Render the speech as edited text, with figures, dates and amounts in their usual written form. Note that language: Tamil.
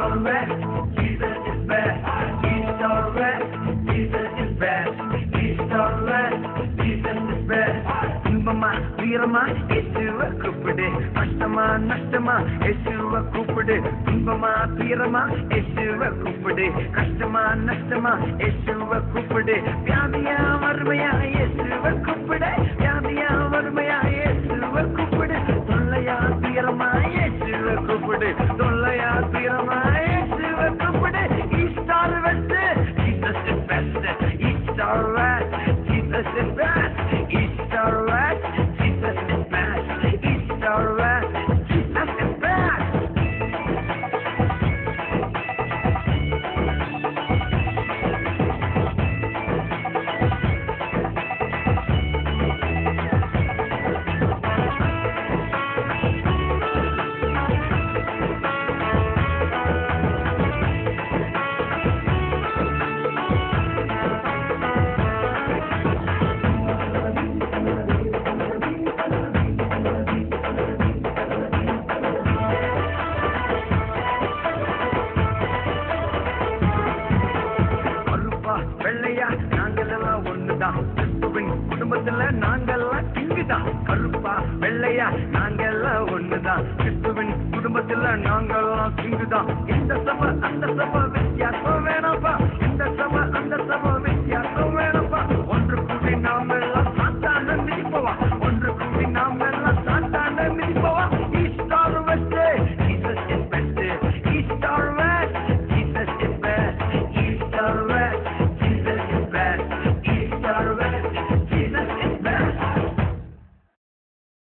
alright, Jesus is best. He's alright, Jesus is best. He's alright, Jesus is best. இன்பமா வீரமா இயேசுவை கூப்பிடு, கஷ்டமா நஷ்டமா இயேசுவை கூப்பிடு. இன்பமா வீரமா இயேசுவை கூப்பிடு, கஷ்டமா நஷ்டமா இயேசுவை கூப்பிடு. வியாதியா வறுமையா இயேசுவை கூப்பிடு, வியாதியா வறுமையா இயேசுவை கூப்பிடு. தொல்லையா வீரமா இயேசுவை கூப்பிடு, தொல்லையா வீரமா இயேசுவை கூப்பிடு. East or west, Jesus is best. East or west, Jesus is best. East or west, Jesus is best. East or west, Jesus is best. வெள்ளையா நாங்கெல்லாம் ஒண்ணுதான், கிறிஸ்துவின் குடும்பத்துல நாங்கெல்லாம் கிங்குதான். கருப்பா வெள்ளையா நாங்கெல்லாம் ஒண்ணுதான், கிறிஸ்துவின் குடும்பத்துல நாங்கெல்லாம் கிங்குதான். இந்த சபை